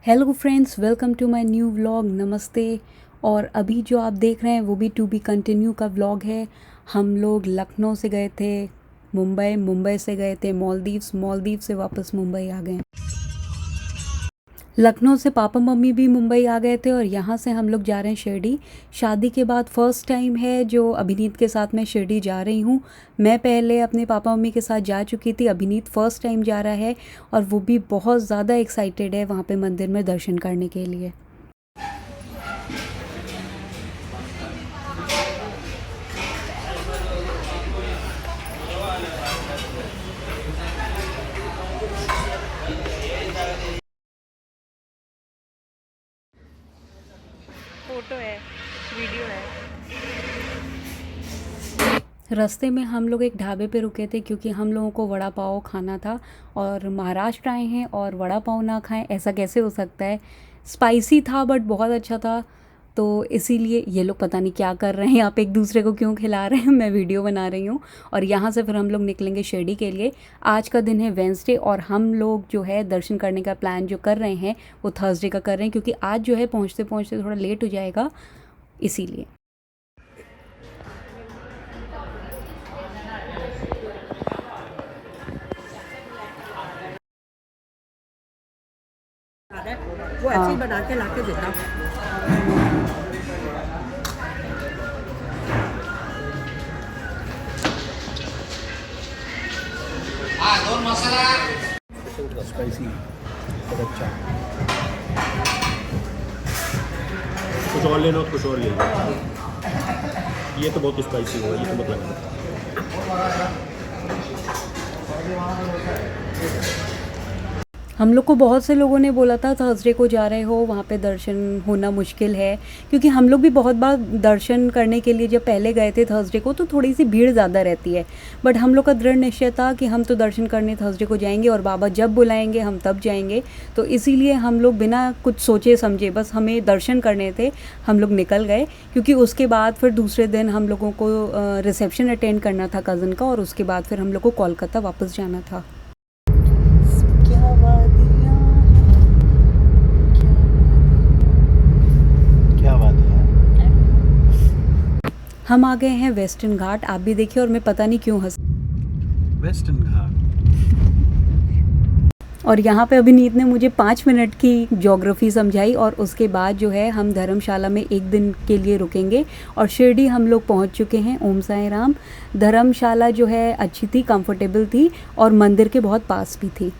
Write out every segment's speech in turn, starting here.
Hello friends, welcome to my new vlog. नमस्ते। और अभी जो आप देख रहे हैं वो भी टू बी कंटिन्यू का व्लॉग है। हम लोग लखनऊ से गए थे मुंबई, मुंबई से गए थे मालदीव्स, मालदीव से वापस मुंबई आ गए। लखनऊ से पापा मम्मी भी मुंबई आ गए थे और यहाँ से हम लोग जा रहे हैं शिरडी। शादी के बाद फ़र्स्ट टाइम है जो अभिनीत के साथ मैं शिरडी जा रही हूँ। मैं पहले अपने पापा मम्मी के साथ जा चुकी थी, अभिनीत फ़र्स्ट टाइम जा रहा है और वो भी बहुत ज़्यादा एक्साइटेड है वहाँ पे मंदिर में दर्शन करने के लिए। फोटो है, वीडियो है। रास्ते में हम लोग एक ढाबे पे रुके थे क्योंकि हम लोगों को वड़ा पाव खाना था और महाराष्ट्र आए हैं और वड़ा पाव ना खाएं ऐसा कैसे हो सकता है। स्पाइसी था बट बहुत अच्छा था, तो इसीलिए ये लोग पता नहीं क्या कर रहे हैं यहाँ पे, एक दूसरे को क्यों खिला रहे हैं। मैं वीडियो बना रही हूँ और यहाँ से फिर हम लोग निकलेंगे शिरडी के लिए। आज का दिन है वेंसडे और हम लोग जो है दर्शन करने का प्लान जो कर रहे हैं वो थर्सडे का कर रहे हैं क्योंकि आज जो है पहुँचते पहुँचते थोड़ा लेट हो जाएगा इसीलिए। वो ऐसे ही बना के लाके देता। दोन मसाला स्पाइसी बहुत अच्छा। कुछ और लेना हो तो कुछ और ले लो। ये तो बहुत स्पाइसी हुआ, ये तो मत लगना। हम लोग को बहुत से लोगों ने बोला था थर्सडे को जा रहे हो, वहाँ पे दर्शन होना मुश्किल है क्योंकि हम लोग भी बहुत बार दर्शन करने के लिए जब पहले गए थे थर्सडे को तो थोड़ी सी भीड़ ज़्यादा रहती है। बट हम लोग का दृढ़ निश्चय था कि हम तो दर्शन करने थर्सडे को जाएंगे और बाबा जब बुलाएंगे हम तब जाएंगे, तो इसीलिए हम लोग बिना कुछ सोचे समझे बस हमें दर्शन करने थे, हम लोग निकल गए। क्योंकि उसके बाद फिर दूसरे दिन हम लोगों को रिसेप्शन अटेंड करना था कज़न का और उसके बाद फिर हम लोग को कोलकाता वापस जाना था। हम आ गए हैं वेस्टर्न घाट, आप भी देखिए और मैं पता नहीं क्यों हंस। वेस्टर्न घाट। और यहाँ पे अभिनीत ने मुझे 5 मिनट की ज्योग्राफी समझाई और उसके बाद जो है हम धर्मशाला में एक दिन के लिए रुकेंगे और शिरडी हम लोग पहुँच चुके हैं। ओम साई राम। धर्मशाला जो है अच्छी थी, कंफर्टेबल थी और मंदिर के बहुत पास भी थी।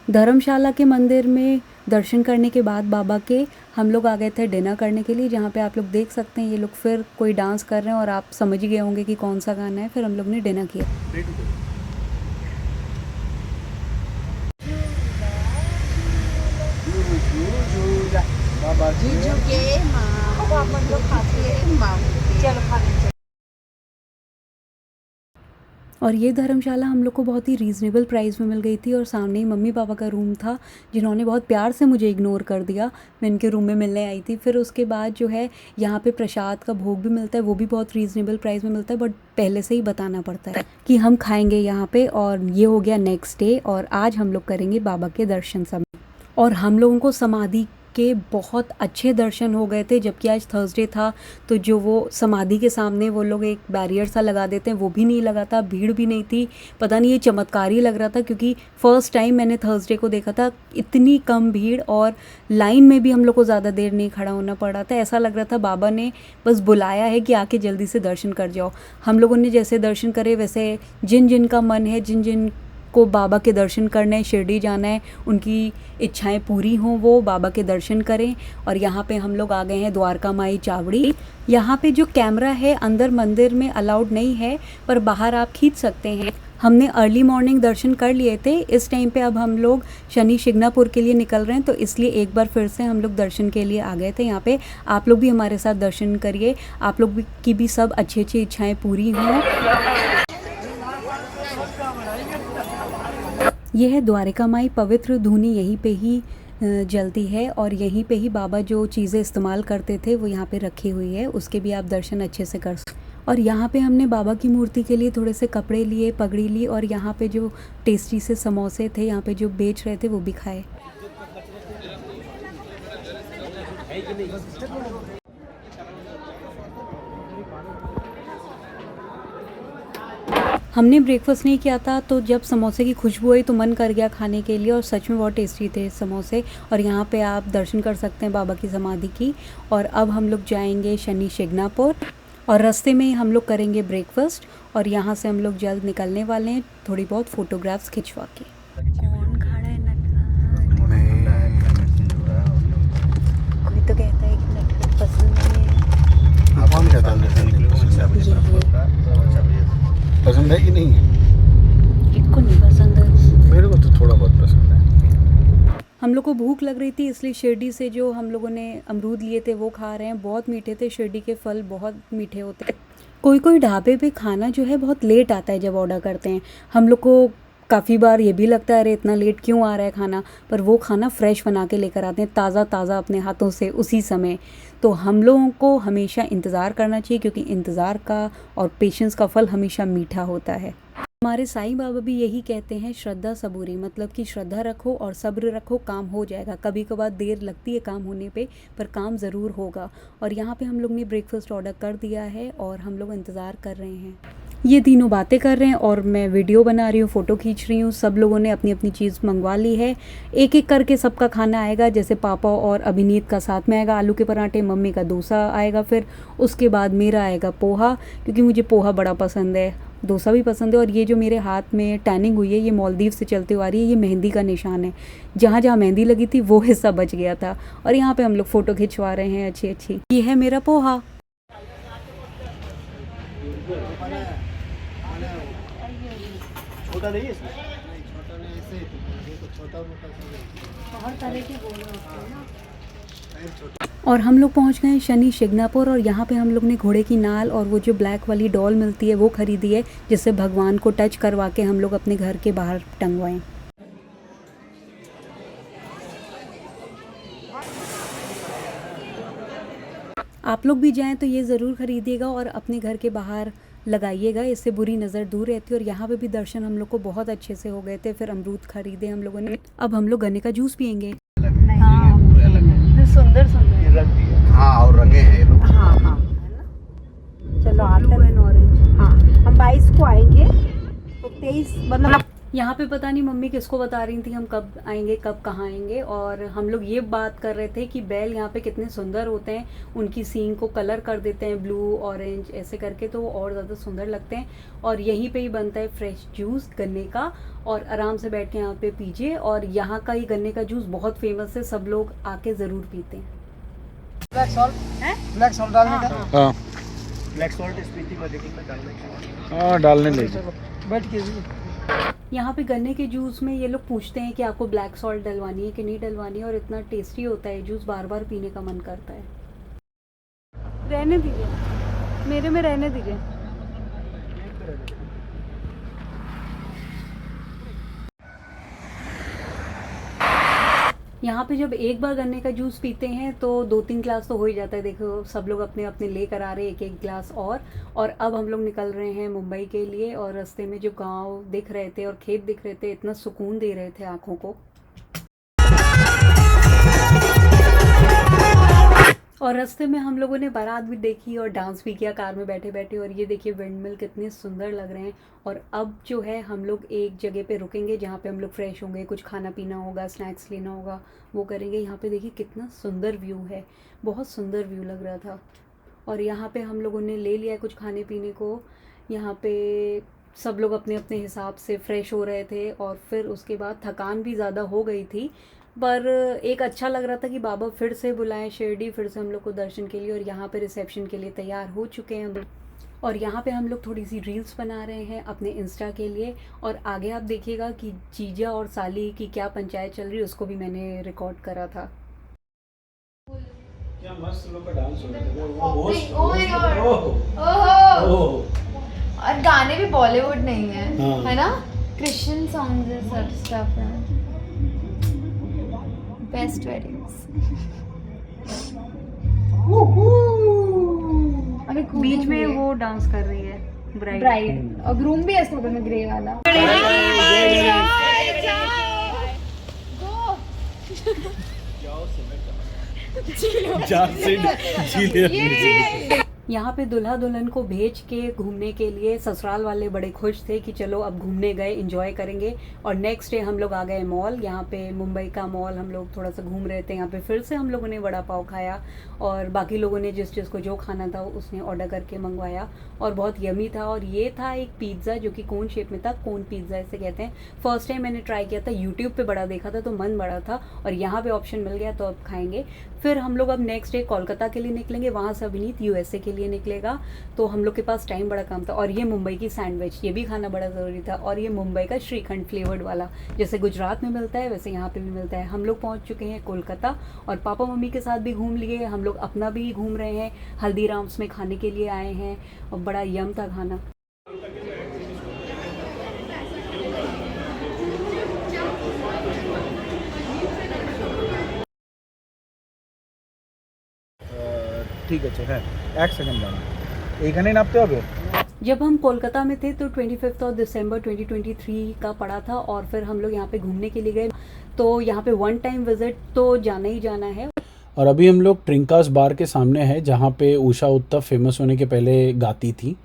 धर्मशाला के मंदिर में दर्शन करने के बाद बाबा के हम लोग आ गए थे डिनर करने के लिए, जहाँ पे आप लोग देख सकते हैं ये लोग फिर कोई डांस कर रहे हैं और आप समझ ही गए होंगे कि कौन सा गाना है। फिर हम लोग ने डिनर किया। और ये धर्मशाला हम लोग को बहुत ही रीज़नेबल प्राइस में मिल गई थी और सामने ही मम्मी पापा का रूम था जिन्होंने बहुत प्यार से मुझे इग्नोर कर दिया। मैं इनके रूम में मिलने आई थी। फिर उसके बाद जो है यहाँ पे प्रसाद का भोग भी मिलता है, वो भी बहुत रीज़नेबल प्राइस में मिलता है बट पहले से ही बताना पड़ता है कि हम खाएँगे यहाँ पर। और ये हो गया नेक्स्ट डे और आज हम लोग करेंगे बाबा के दर्शन सब। और हम लोगों को समाधि के बहुत अच्छे दर्शन हो गए थे, जबकि आज थर्सडे था तो जो वो समाधि के सामने वो लोग एक बैरियर सा लगा देते हैं वो भी नहीं लगा था, भीड़ भी नहीं थी। पता नहीं ये चमत्कार ही लग रहा था क्योंकि फ़र्स्ट टाइम मैंने थर्सडे को देखा था इतनी कम भीड़ और लाइन में भी हम लोग को ज़्यादा देर नहीं खड़ा होना पड़ा था। ऐसा लग रहा था बाबा ने बस बुलाया है कि आके जल्दी से दर्शन कर जाओ। हम लोगों ने जैसे दर्शन करे वैसे जिन जिन का मन है, जिन जिन को बाबा के दर्शन करने हैं, शिरडी जाना है, उनकी इच्छाएं पूरी हों वो बाबा के दर्शन करें। और यहाँ पे हम लोग आ गए हैं द्वारका माई चावड़ी। यहाँ पे जो कैमरा है अंदर मंदिर में अलाउड नहीं है पर बाहर आप खींच सकते हैं। हमने अर्ली मॉर्निंग दर्शन कर लिए थे। इस टाइम पे अब हम लोग शनि शिंगणापुर के लिए निकल रहे हैं तो इसलिए एक बार फिर से हम लोग दर्शन के लिए आ गए थे यहाँ पे। आप लोग भी हमारे साथ दर्शन करिए, आप लोग की भी सब अच्छी अच्छी इच्छाएँ पूरी हों। यह है द्वारिका माई पवित्र धूनी, यहीं पे ही जलती है और यहीं पे ही बाबा जो चीज़ें इस्तेमाल करते थे वो यहाँ पे रखी हुई है, उसके भी आप दर्शन अच्छे से कर। और यहाँ पे हमने बाबा की मूर्ति के लिए थोड़े से कपड़े लिए, पगड़ी ली और यहाँ पे जो टेस्टी से समोसे थे यहाँ पे जो बेच रहे थे वो भी खाए। हमने ब्रेकफास्ट नहीं किया था तो जब समोसे की खुशबू आई तो मन कर गया खाने के लिए और सच में बहुत टेस्टी थे समोसे। और यहाँ पे आप दर्शन कर सकते हैं बाबा की समाधि की। और अब हम लोग जाएंगे शनि शिंगणापुर और रास्ते में हम लोग करेंगे ब्रेकफास्ट और यहाँ से हम लोग जल्द निकलने वाले हैं थोड़ी बहुत फ़ोटोग्राफ्स खिंचवा के। कौन खड़ा है कोई तो कहता है कि नटखट पसंद नहीं है। कौन कहता पसंद है कि नहीं है? किसको नहीं पसंद है? मेरे को तो थोड़ा बहुत पसंद है। हम लोग को भूख लग रही थी इसलिए शिरडी से जो हम लोगों ने अमरूद लिए थे वो खा रहे हैं। बहुत मीठे थे, शिरडी के फल बहुत मीठे होते हैं। कोई कोई ढाबे पे खाना जो है बहुत लेट आता है जब ऑर्डर करते हैं। हम लोग को काफ़ी बार ये भी लगता है अरे इतना लेट क्यों आ रहा है खाना, पर वो खाना फ्रेश बना के लेकर आते हैं ताज़ा ताज़ा अपने हाथों से उसी समय। तो हम लोगों को हमेशा इंतज़ार करना चाहिए क्योंकि इंतज़ार का और पेशेंस का फल हमेशा मीठा होता है। हमारे साईं बाबा भी यही कहते हैं, श्रद्धा सबूरी, मतलब कि श्रद्धा रखो और सब्र रखो, काम हो जाएगा। कभी कभार देर लगती है काम होने पे, पर काम ज़रूर होगा। और यहाँ पे हम लोग ने ब्रेकफास्ट ऑर्डर कर दिया है और हम लोग इंतज़ार कर रहे हैं। ये तीनों बातें कर रहे हैं और मैं वीडियो बना रही हूँ, फ़ोटो खींच रही हूँ। सब लोगों ने अपनी अपनी चीज़ मंगवा ली है। एक एक करके सबका खाना आएगा। जैसे पापा और अभिनीत का साथ में आएगा आलू के पराठे, मम्मी का डोसा आएगा, फिर उसके बाद मेरा आएगा पोहा, क्योंकि मुझे पोहा बड़ा पसंद है, डोसा भी पसंद है। और ये जो मेरे हाथ में टैनिंग हुई है ये मालदीव से चलते हुए आ रही है, ये मेहंदी का निशान है। जहाँ जहाँ मेहंदी लगी थी वो हिस्सा बच गया था। और यहाँ पे हम लोग फ़ोटो खिंचवा रहे हैं अच्छी अच्छी। ये है मेरा पोहा। छोटा नहीं है इसमें? और हम लोग पहुंच गए शनि शिंगणापुर और यहाँ पे हम लोग ने घोड़े की नाल और वो जो ब्लैक वाली डॉल मिलती है वो खरीदी है, जिससे भगवान को टच करवा के हम लोग अपने घर के बाहर टंगवाएं। आप लोग भी जाएं तो ये ज़रूर खरीदिएगा और अपने घर के बाहर लगाइएगा, इससे बुरी नज़र दूर रहती है। और यहाँ पे भी दर्शन हम लोग को बहुत अच्छे से हो गए थे। फिर अमरूद खरीदे हम लोगों ने। अब हम लोग गन्ने का जूस पियेंगे। सुंदर सुंदर, हाँ, और रंगे हैं ये लोग। हाँ हाँ, चलो आलू एंड ऑरेंज। हाँ, हम 22 को आएंगे तो 23 मतलब यहाँ पे पता नहीं मम्मी किसको बता रही थी हम कब आएंगे कब कहाँ आएंगे। और हम लोग ये बात कर रहे थे कि बैल यहाँ पे कितने सुंदर होते हैं, उनकी सींग को कलर कर देते हैं ब्लू ऑरेंज ऐसे करके, तो वो और ज़्यादा सुंदर लगते हैं। और यहीं पे ही बनता है फ्रेश जूस गन्ने का, और आराम से बैठ के यहाँ पे पीजिए। और यहाँ का ही गन्ने का जूस बहुत फेमस है, सब लोग आके ज़रूर पीते हैं। ब्लैक सॉल्ट डालने का? हाँ, ब्लैक सॉल्ट स्पीति बजटिंग में डालने का। हाँ, डालने दीजिए। बैठ के यहाँ पे गन्ने के जूस में ये लोग पूछते हैं कि आपको ब्लैक सॉल्ट डलवानी है कि नहीं डलवानी है, और इतना टेस्टी होता है जूस, बार बार पीने का मन करता है। रहने दीजिए, मेरे में रहने दीजिए। यहाँ पे जब एक बार गन्ने का जूस पीते हैं तो 2-3 ग्लास तो हो ही जाता है। देखो सब लोग अपने अपने लेकर आ रहे हैं एक एक ग्लास और अब हम लोग निकल रहे हैं मुंबई के लिए। और रास्ते में जो गांव दिख रहे थे और खेत दिख रहे थे, इतना सुकून दे रहे थे आँखों को। और रास्ते में हम लोगों ने बारात भी देखी और डांस भी किया कार में बैठे बैठे। और ये देखिए विंडमिल कितने सुंदर लग रहे हैं। और अब जो है हम लोग एक जगह पे रुकेंगे जहाँ पे हम लोग फ्रेश होंगे, कुछ खाना पीना होगा, स्नैक्स लेना होगा, वो करेंगे। यहाँ पे देखिए कितना सुंदर व्यू है, बहुत सुंदर व्यू लग रहा था। और यहाँ पे हम लोगों ने ले लिया कुछ खाने पीने को। यहाँ पे सब लोग अपने अपने हिसाब से फ्रेश हो रहे थे। और फिर उसके बाद थकान भी ज़्यादा हो गई थी, पर एक अच्छा लग रहा था कि बाबा फिर से बुलाएं शिरडी, फिर से हम लोग को दर्शन के लिए। और यहाँ पे रिसेप्शन के लिए तैयार हो चुके हैं हम लोग। और यहाँ पे हम लोग थोड़ी सी रील्स बना रहे हैं अपने इंस्टा के लिए। और आगे आप देखिएगा कि जीजा और साली की क्या पंचायत चल रही है, उसको भी मैंने रिकॉर्ड करा था। क्या मस्त लोग का डांस हो रहा है। और गाने भी बॉलीवुड नहीं है, हाँ। है ना, क्रिश्चियन सॉन्ग्स सब स्टफ है। Best weddings. अरे खूब बीच घूम में लिए। वो डांस कर रही है ब्राइड। ब्राइड और ग्रूम भी है इस फोटो में ग्रे वाला। यहाँ पे दुल्हा दुल्हन को भेज के घूमने के लिए ससुराल वाले बड़े खुश थे कि चलो अब घूमने गए, एंजॉय करेंगे। और नेक्स्ट डे हम लोग आ गए मॉल। यहाँ पे मुंबई का मॉल हम लोग थोड़ा सा घूम रहे थे। यहाँ पे फिर से हम लोगों ने वड़ा पाव खाया और बाकी लोगों ने जिसको जो खाना था उसने ऑर्डर करके मंगवाया और बहुत यमी था। और ये था एक पिज़्ज़ा जो कि कोन शेप में था, कोन पिज़्ज़ा इसे कहते हैं। फर्स्ट टाइम मैंने ट्राई किया था, यूट्यूब पे बड़ा देखा था तो मन बड़ा था और यहाँ पे ऑप्शन मिल गया तो अब खाएंगे। फिर हम लोग अब नेक्स्ट डे कोलकाता के लिए निकलेंगे, वहाँ से अभिनीत यूएसए के लिए निकलेगा। तो हम लोग के पास टाइम बड़ा कम था। और ये मुंबई की सैंडविच, ये भी खाना बड़ा ज़रूरी था। और ये मुंबई का श्रीखंड फ्लेवर्ड वाला, जैसे गुजरात में मिलता है वैसे यहाँ पे भी मिलता है। हम लोग पहुँच चुके हैं कोलकाता और पापा मम्मी के साथ भी घूम लिए, हम लोग अपना भी घूम रहे हैं। हल्दीराम्स में खाने के लिए आए हैं और बड़ा यम था खाना। ঠিক আছে হ্যাঁ 1 সেকেন্ড দাঁড়ান এইখানেই নামতে হবে। जब हम कोलकाता में थे तो 25 दिसंबर 2023 का पड़ा था और फिर हम लोग यहाँ पे घूमने के लिए गए। तो यहाँ पे वन टाइम विजिट तो जाना ही जाना है। और अभी हम लोग ट्रिंकास बार के सामने हैं जहाँ पे उषा उत्तप फेमस होने के पहले गाती थी।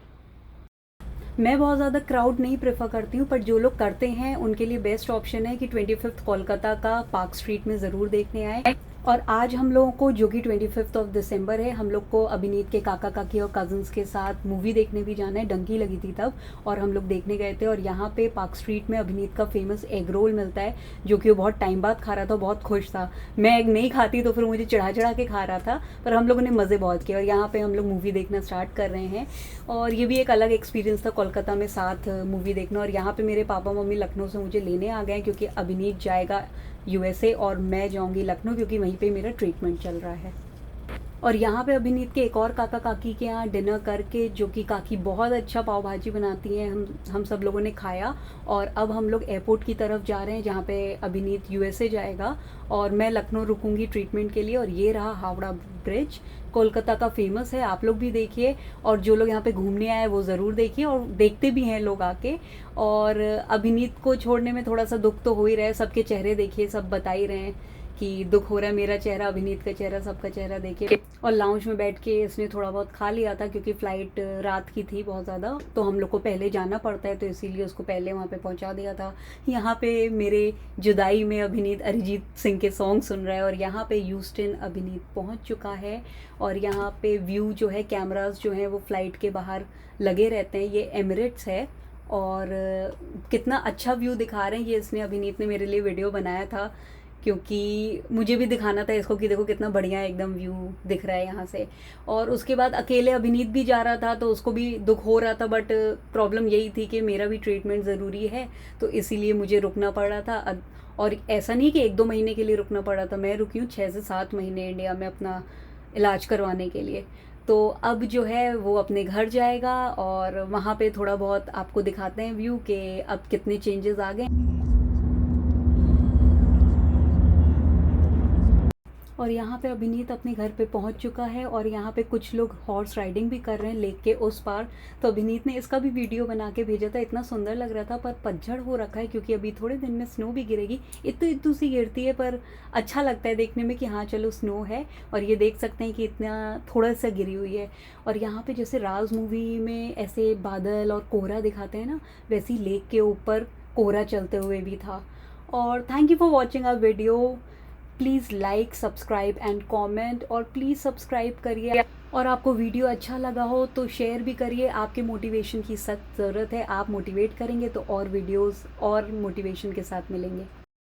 मैं बहुत ज़्यादा क्राउड नहीं प्रेफर करती हूँ, पर जो लोग करते हैं उनके लिए बेस्ट ऑप्शन है कि 25 कोलकाता का पार्क स्ट्रीट में ज़रूर देखने आए। और आज हम लोगों को, जो कि 25 दिसंबर है, हम लोग को अभिनीत के काका काकी और कज़न्स के साथ मूवी देखने भी जाना है। डंकी लगी थी तब और हम लोग देखने गए थे। और यहाँ पे पार्क स्ट्रीट में अभिनीत का फेमस एग रोल मिलता है जो कि वो बहुत टाइम बाद खा रहा था, बहुत खुश था। मैं एग नहीं खाती तो फिर मुझे चढ़ा के खा रहा था, पर हम लोगों ने मज़े बहुत किए। और यहाँ पे हम लोग मूवी देखना स्टार्ट कर रहे हैं और ये भी एक अलग एक्सपीरियंस था कोलकाता में साथ मूवी देखना। और यहाँ पे मेरे पापा मम्मी लखनऊ से मुझे लेने आ गए क्योंकि अभिनीत जाएगा यूएसए और मैं जाऊंगी लखनऊ क्योंकि वहीं पे मेरा ट्रीटमेंट चल रहा है। और यहाँ पे अभिनीत के एक और काका काकी के यहाँ डिनर करके, जो कि काकी बहुत अच्छा पाव भाजी बनाती हैं, हम सब लोगों ने खाया। और अब हम लोग एयरपोर्ट की तरफ जा रहे हैं जहाँ पे अभिनीत यूएसए जाएगा और मैं लखनऊ रुकूंगी ट्रीटमेंट के लिए। और ये रहा हावड़ा ब्रिज, कोलकाता का फेमस है, आप लोग भी देखिए। और जो लोग यहाँ पे घूमने आए वो ज़रूर देखिए और देखते भी हैं लोग आके। और अभिनीत को छोड़ने में थोड़ा सा दुख तो हो ही रहा है, सबके चेहरे देखिए, सब बता ही रहे हैं कि दुख हो रहा है। मेरा चेहरा, अभिनीत का चेहरा, सबका चेहरा देखिए। और लाउंज में बैठ के इसने थोड़ा बहुत खा लिया था क्योंकि फ़्लाइट रात की थी बहुत ज़्यादा, तो हम लोग को पहले जाना पड़ता है तो इसीलिए उसको पहले वहाँ पे पहुँचा दिया था। यहाँ पे मेरे जुदाई में अभिनीत अरिजीत सिंह के सॉन्ग सुन रहा है। और यहाँ पे ह्यूस्टन अभिनीत पहुँच चुका है और यहाँ पे व्यू जो है, कैमरास जो हैं वो फ़्लाइट के बाहर लगे रहते हैं। ये एमिरेट्स है और कितना अच्छा व्यू दिखा रहे हैं। ये इसने, अभिनीत ने मेरे लिए वीडियो बनाया था क्योंकि मुझे भी दिखाना था इसको कि देखो कितना बढ़िया एकदम व्यू दिख रहा है यहाँ से। और उसके बाद अकेले अभिनीत भी जा रहा था तो उसको भी दुख हो रहा था, बट प्रॉब्लम यही थी कि मेरा भी ट्रीटमेंट ज़रूरी है तो इसीलिए मुझे रुकना पड़ रहा था। और ऐसा नहीं कि 1-2 महीने के लिए रुकना पड़ा था, मैं रुकी हूँ 6 से 7 महीने इंडिया में अपना इलाज करवाने के लिए। तो अब जो है वो अपने घर जाएगा और वहाँ पे थोड़ा बहुत आपको दिखाते हैं व्यू के अब कितने चेंजेस आ गए। और यहाँ पे अभिनीत अपने घर पे पहुँच चुका है और यहाँ पे कुछ लोग हॉर्स राइडिंग भी कर रहे हैं लेक के उस पार। तो अभिनीत ने इसका भी वीडियो बना के भेजा था, इतना सुंदर लग रहा था, पर पतझड़ हो रखा है क्योंकि अभी थोड़े दिन में स्नो भी गिरेगी। इतनी सी गिरती है पर अच्छा लगता है देखने में कि हाँ चलो स्नो है। और ये देख सकते हैं कि इतना थोड़ा सा गिरी हुई है। और यहाँ पर जैसे राज मूवी में ऐसे बादल और कोहरा दिखाते हैं ना, वैसी लेक के ऊपर कोहरा चलते हुए भी था। और thank you for watching our video. Please like, subscribe and comment और प्लीज़ सब्सक्राइब करिए। और आपको वीडियो अच्छा लगा हो तो शेयर भी करिए, आपके मोटिवेशन की सख्त ज़रूरत है। आप मोटिवेट करेंगे तो और वीडियोस और मोटिवेशन के साथ मिलेंगे।